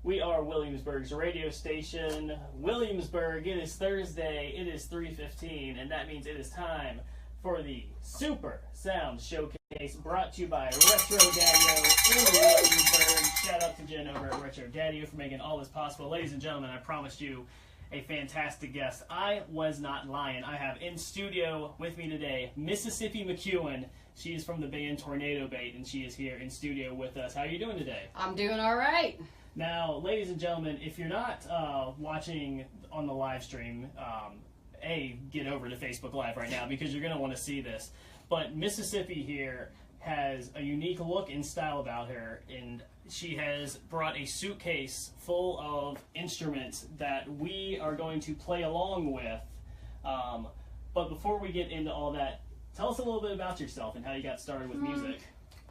We are Williamsburg's radio station. Williamsburg, it is Thursday, it is 3:15, and that means it is time for the Super Sound Showcase brought to you by Retro Daddio in Williamsburg. Shout out to Jen over at Retro Daddio for making all this possible. Ladies and gentlemen, I promised you a fantastic guest. I was not lying. I have in studio with me today Msesippi McQuown. She is from the band Tornado Bait, and she is here in studio with us. How are you doing today? I'm doing all right. Now, ladies and gentlemen, if you're not watching on the live stream, get over to Facebook Live right now because you're going to want to see this. But Msesippi here has a unique look and style about her, and she has brought a suitcase full of instruments that we are going to play along with. But before we get into all that, tell us a little bit about yourself and how you got started with music.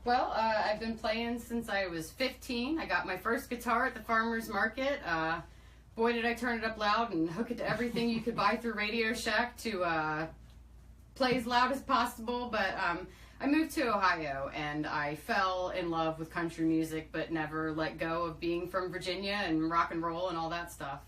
Well, I've been playing since I was 15. I got my first guitar at the farmer's market. Boy, did I turn it up loud and hook it to everything you could buy through Radio Shack to play as loud as possible. But I moved to Ohio, and I fell in love with country music, but never let go of being from Virginia and rock and roll and all that stuff.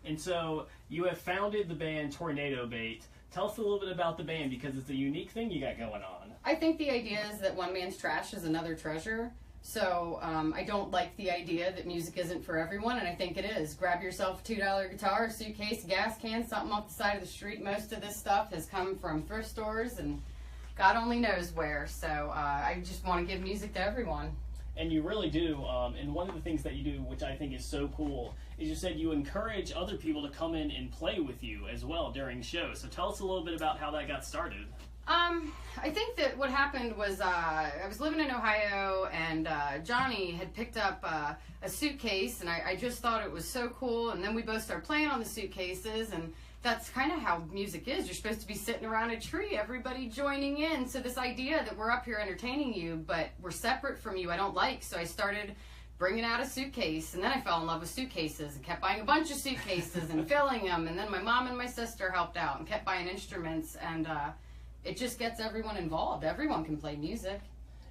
And so you have founded the band Tornado Bait. Tell us a little bit about the band because it's a unique thing you got going on. I think the idea is that one man's trash is another treasure. So I don't like the idea that music isn't for everyone, and I think it is. Grab yourself a $2 guitar, a suitcase, a gas can, something off the side of the street. Most of this stuff has come from thrift stores and God only knows where. So I just want to give music to everyone. And you really do. And one of the things that you do, which I think is so cool, is you said you encourage other people to come in and play with you as well during shows. So tell us a little bit about how that got started. I think that what happened was I was living in Ohio, and Johnny had picked up a suitcase, and I just thought it was so cool. And then we both started playing on the suitcases, and that's kind of how music is. You're supposed to be sitting around a tree, everybody joining in. So this idea that we're up here entertaining you, but we're separate from you, I don't like. So I started bringing out a suitcase, and then I fell in love with suitcases and kept buying a bunch of suitcases and filling them. And then my mom and my sister helped out and kept buying instruments, and it just gets everyone involved. Everyone can play music.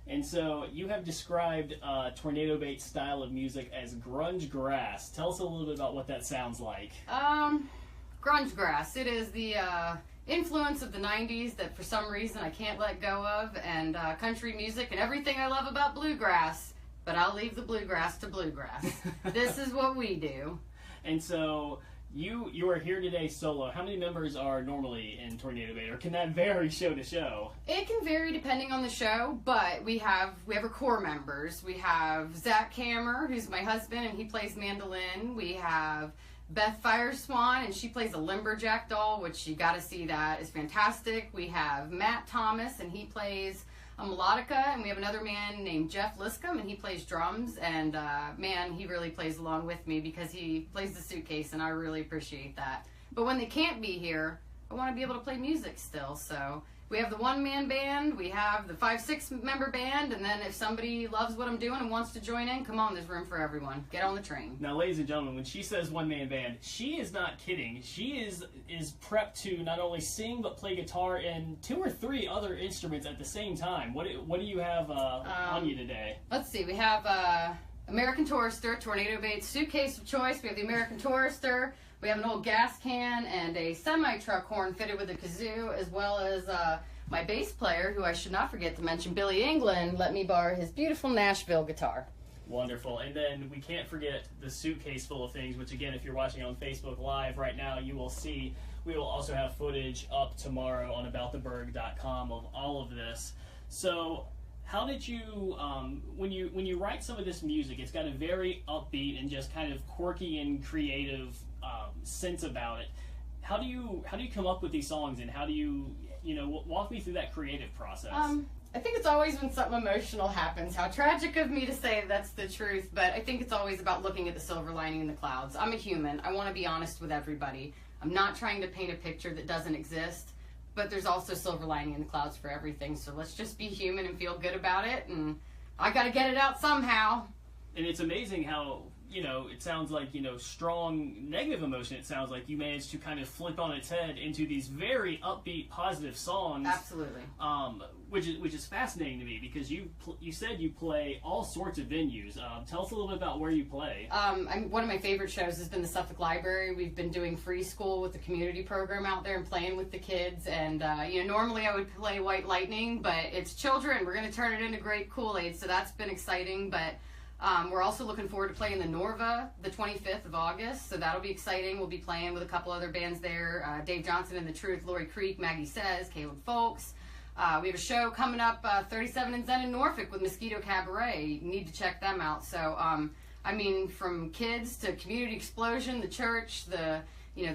And so you have described Tornado Bait's style of music as grunge grass. Tell us a little bit about what that sounds like. Grunge grass. It is the influence of the 90s that for some reason I can't let go of, and country music and everything I love about bluegrass, but I'll leave the bluegrass to bluegrass. This is what we do. And so you are here today solo. How many members are normally in Tornado Bait, or can that vary show to show? It can vary depending on the show, but we have our core members. We have Zach Kammer, who's my husband, and he plays mandolin. We have Beth Fireswan, and she plays a lumberjack doll, which you got to see. That is fantastic. We have Matt Thomas, and he plays a melodica, and we have another man named Jeff Liscombe, and he plays drums, and man, he really plays along with me because he plays the suitcase, and I really appreciate that. But when they can't be here, I want to be able to play music still, so we have the one-man band, we have the 5-6 member band, and then if somebody loves what I'm doing and wants to join in, come on, there's room for everyone. Get on the train. Now, ladies and gentlemen, when she says one-man band, she is not kidding. She is prepped to not only sing but play guitar and 2 or 3 other instruments at the same time. What do you have on you today? Let's see. We have American Tourister, Tornado Bait's suitcase of choice. We have the American Tourister. We have an old gas can and a semi-truck horn fitted with a kazoo, as well as my bass player, who I should not forget to mention, Billy England, let me borrow his beautiful Nashville guitar. Wonderful. And then we can't forget the suitcase full of things, which again, if you're watching on Facebook Live right now, you will see. We will also have footage up tomorrow on abouttheberg.com of all of this. So how did you, when you write some of this music, it's got a very upbeat and just kind of quirky and creative sense about it. How do you come up with these songs, and how do you walk me through that creative process? I think it's always when something emotional happens. How tragic of me to say that's the truth, but I think it's always about looking at the silver lining in the clouds. I'm a human. I want to be honest with everybody. I'm not trying to paint a picture that doesn't exist, but there's also silver lining in the clouds for everything. So let's just be human and feel good about it, and I got to get it out somehow. And it's amazing how it sounds like, strong negative emotion. It sounds like you managed to kind of flip on its head into these very upbeat, positive songs. Absolutely. Which is fascinating to me because you said you play all sorts of venues. Tell us a little bit about where you play. One of my favorite shows has been the Suffolk Library. We've been doing free school with the community program out there and playing with the kids. And, normally I would play White Lightning, but it's children. We're going to turn it into Great Kool-Aid, so that's been exciting. But we're also looking forward to playing the Norva the 25th of August, so that'll be exciting. We'll be playing with a couple other bands there. Dave Johnson and the Truth, Lori Creek, Maggie Says, Caleb Folks. We have a show coming up, 37 and Zen in Norfolk with Mosquito Cabaret. You need to check them out. So, from kids to Community Explosion, the church, the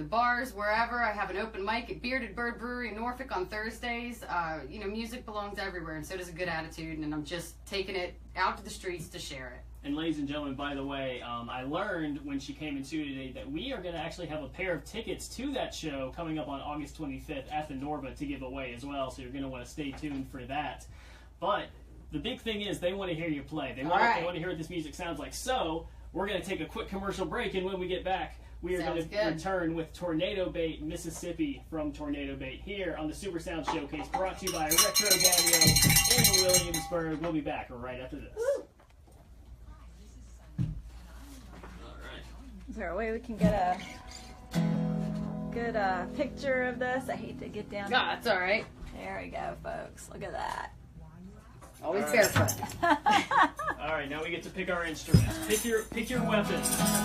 bars, wherever. I have an open mic at Bearded Bird Brewery in Norfolk on Thursdays. Music belongs everywhere, and so does a good attitude, and I'm just taking it out to the streets to share it. And ladies and gentlemen, by the way, I learned when she came in studio today that we are going to actually have a pair of tickets to that show coming up on August 25th at the Norva to give away as well, so you're going to want to stay tuned for that. But the big thing is they want to hear you play. They want to hear what this music sounds like. So we're going to take a quick commercial break, and when we get back, we are going to return with Tornado Bait, Mississippi from Tornado Bait here on the Super Sound Showcase, brought to you by Retro Daddy in Williamsburg. We'll be back right after this. Woo! Is there a way we can get a good picture of this? I hate to get down. No, that's all right. There we go, folks. Look at that. Always barefoot. All right, now we get to pick our instruments. Pick your weapon.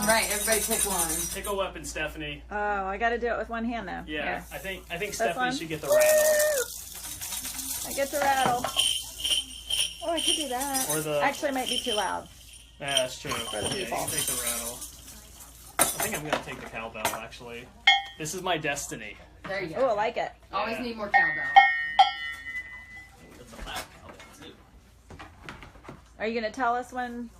Right, everybody pick one. Pick a weapon, Stephanie. Oh, I got to do it with one hand though. Yeah, Here. I think Stephanie should get the rattle. I get the rattle. Oh, I could do that. Or the. Actually, it might be too loud. Yeah, that's true. For the Yeah, you people. can take the rattle. I think I'm going to take the cowbell, actually. This is my destiny. There you Oh, go. I like it. Always Yeah. need more cowbell. That's a loud cowbell, too. Are you going to tell us when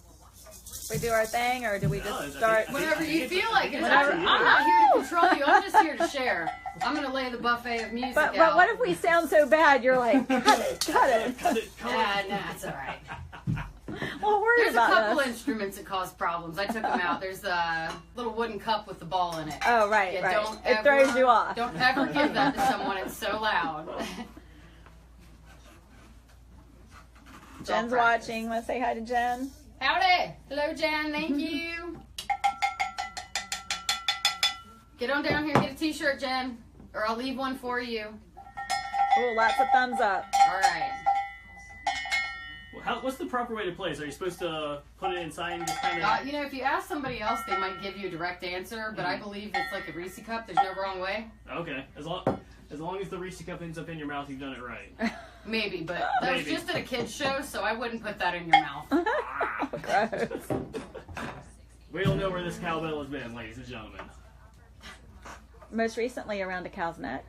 we do our thing, or do we No, just I think- start? I Whenever you feel like it. Whenever- I'm not here to control you. I'm just here to share. I'm going to lay the buffet of music But out. what if we sound so bad? You're like, cut it, cut it. Cut it. Nah, it's all right. Well, worry There's a about couple us. instruments that cause problems. I took them out. There's a little wooden cup with the ball in it. Oh, right, Yeah, right. don't It ever- throws you off. Don't ever give that to someone. It's so loud. Jen's watching. Want to say hi to Jen? Howdy. Hello, Jen. Thank you. Get on down here and get a t-shirt, Jen. Or I'll leave one for you. Oh, lots of thumbs up. All right. Well, what's the proper way to play? So are you supposed to put it inside and just kind of... If you ask somebody else, they might give you a direct answer, but I believe it's like a Reese cup. There's no wrong way. Okay. As long as the Reese cup ends up in your mouth, you've done it right. Maybe, but that was Maybe. just at a kid's show, so I wouldn't put that in your mouth. Gross. We don't know where this cowbell has been, ladies and gentlemen. Most recently around a cow's neck.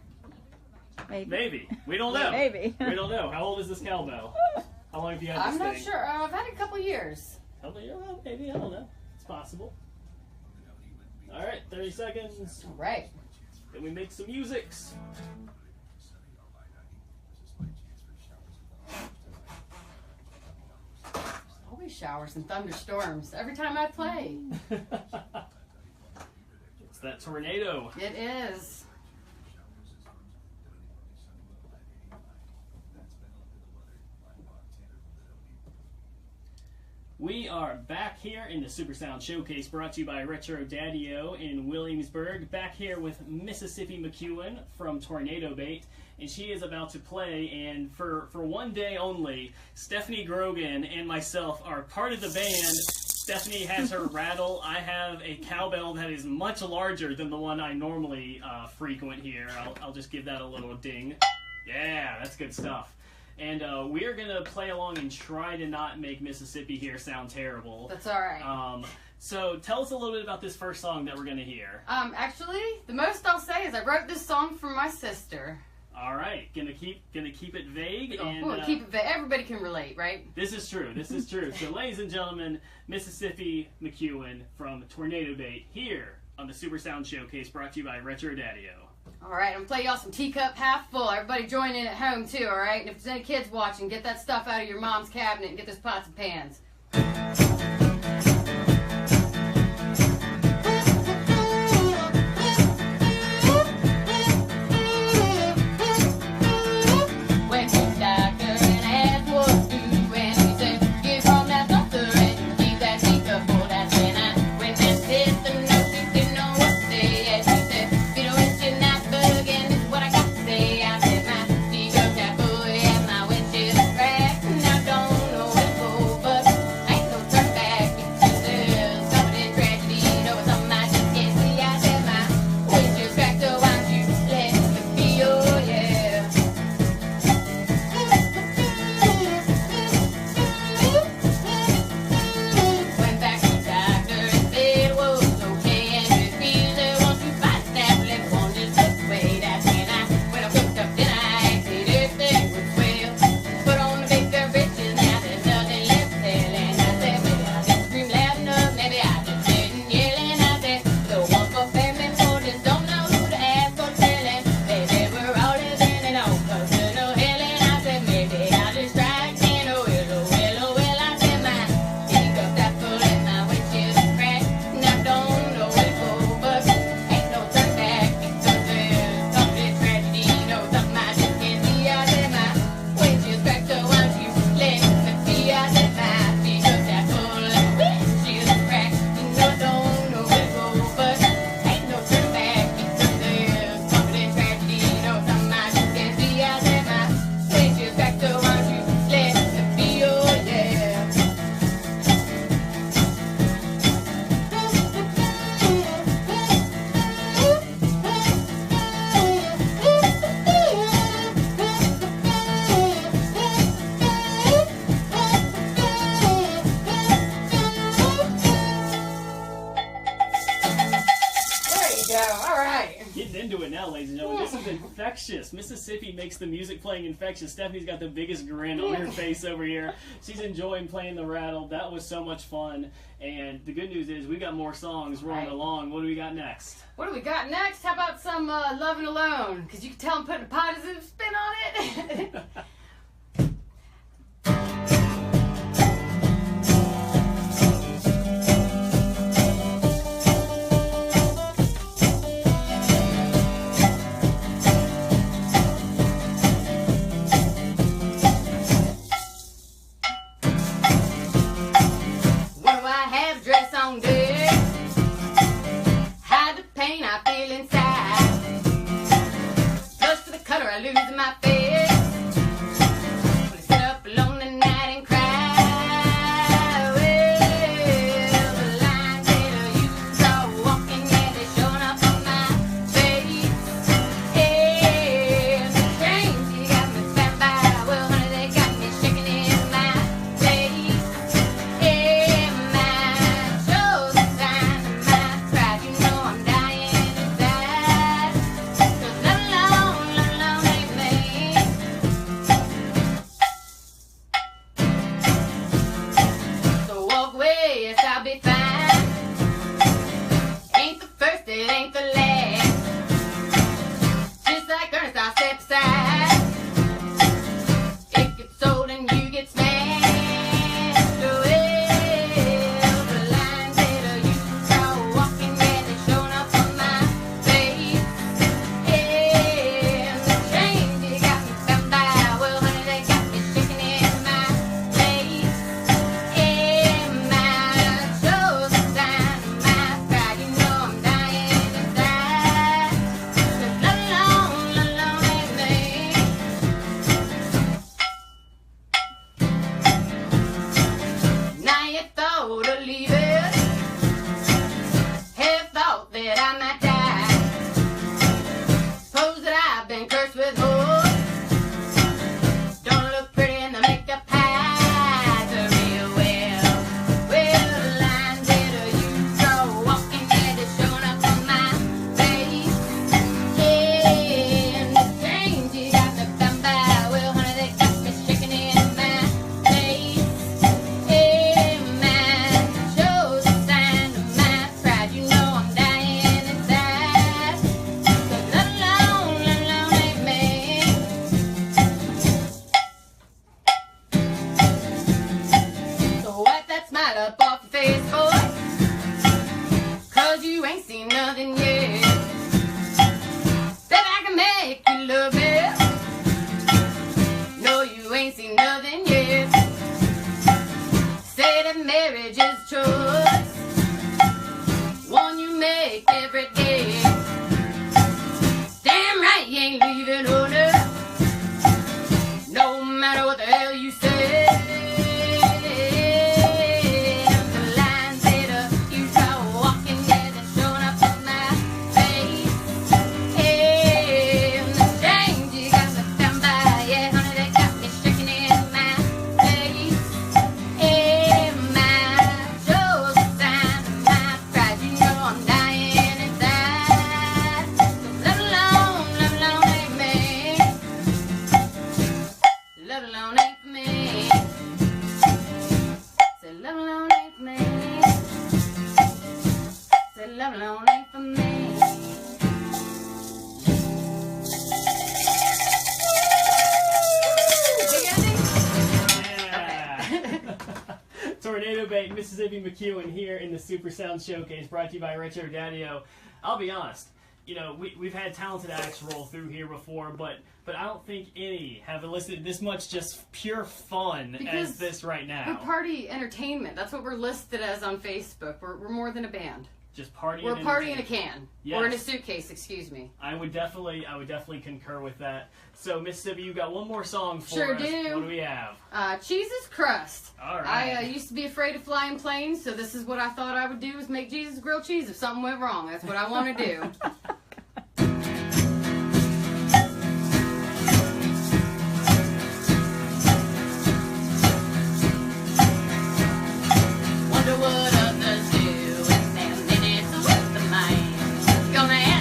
Maybe. Maybe. We don't know. Maybe. We don't know. How old is this cowbell? How long have you had this I'm not thing? sure. I've had it a couple years. Well, maybe. I don't know. It's possible. All right. 30 seconds. All right. Then we make some musics. Always showers and thunderstorms every time I play. It's that tornado. It is. We are back here in the Super Sound Showcase, brought to you by Retro Daddy-O in Williamsburg. Back here with Msesippi McQuown from Tornado Bait, and she is about to play. And for one day only, Stephanie Grogan and myself are part of the band. Stephanie has her rattle. I have a cowbell that is much larger than the one I normally frequent here. I'll just give that a little ding. Yeah, that's good stuff. And we are going to play along and try to not make Mississippi here sound terrible. That's all right. So tell us a little bit about this first song that we're going to hear. Actually, the most I'll say is I wrote this song for my sister. All right, gonna keep it vague, and We'll keep it vague. Everybody can relate, right? this is true. This is true. So, ladies and gentlemen, Msesippi McQuown from Tornado Bait here on the Super Sound Showcase, brought to you by Retro Daddy-O. All right, I'm gonna play y'all some Teacup Half Full. Everybody join in at home too, all right? And if there's any kids watching, get that stuff out of your mom's cabinet and get those pots and pans. go. All right. Getting into it now, ladies and gentlemen. This is infectious. Mississippi makes the music playing infectious. Stephanie's got the biggest grin on her face over here. She's enjoying playing the rattle. That was so much fun. And the good news is we got more songs rolling along. What do we got next? What do we got next? How about some Lovin' Alone? Because you can tell I'm putting a positive spin on it. Msesippi McQuown here in the Super Sound Showcase, brought to you by Retro Daddio. I'll be honest, you know, we've had talented acts roll through here before, but I don't think any have elicited this much just pure fun as this right now. We're party entertainment. That's what we're listed as on Facebook. We're more than a band. Just party. We're a party in a can. Yes. Or in a suitcase, excuse me. I would definitely concur with that. So, Mississippi, you got one more song for us. Sure do. What do we have? Jesus Crust. All right. I used to be afraid of flying planes, so this is what I thought I would do, is make Jesus grilled cheese if something went wrong. That's what I want to do. Wonder what others do in 10 minutes with the man. Gonna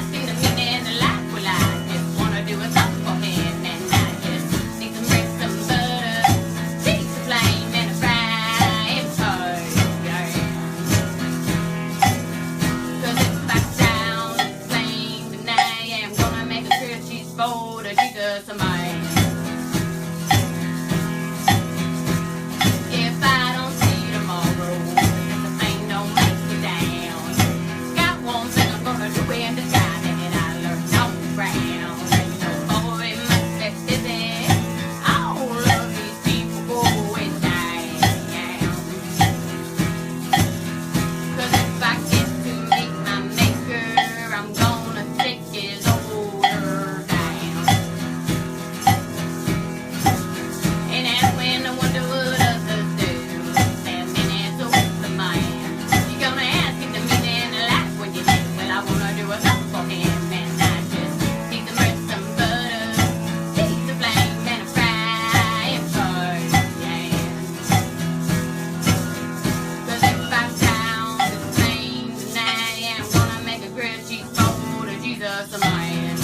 Jesus, a man.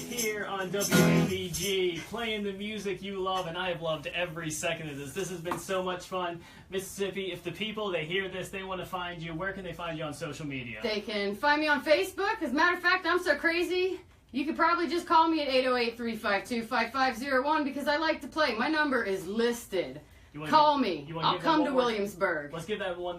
Here on WMBG, playing the music you love, and I have loved every second of this. This has been so much fun. Mississippi, if the people, they hear this, they want to find you, where can they find you on social media? They can find me on Facebook. As a matter of fact, I'm so crazy, you could probably just call me at 808-352-5501 because I like to play. My number is listed. Call me. I'll come to Williamsburg. Let's give them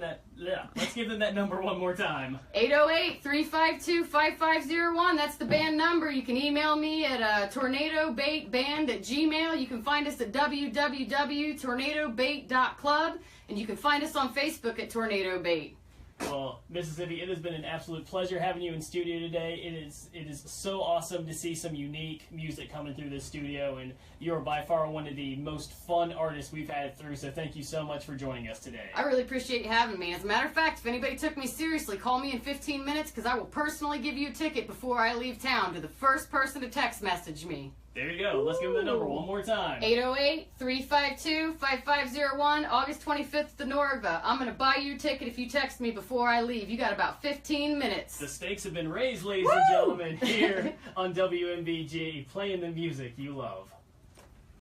that number one more time. 808-352-5501. That's the band number. You can email me at tornadobaitband@gmail. You can find us at www.tornadobait.club, and you can find us on Facebook at Tornado Bait. Well, Mississippi, it has been an absolute pleasure having you in studio today. It is so awesome to see some unique music coming through this studio, and you're by far one of the most fun artists we've had through, so thank you so much for joining us today. I really appreciate you having me. As a matter of fact, if anybody took me seriously, call me in 15 minutes because I will personally give you a ticket before I leave town to the first person to text message me. There you go. Let's give them the number one more time. 808-352-5501, August 25th at the Norva. I'm going to buy you a ticket if you text me before I leave. You got about 15 minutes. The stakes have been raised, ladies and gentlemen, here on WMBG, playing the music you love.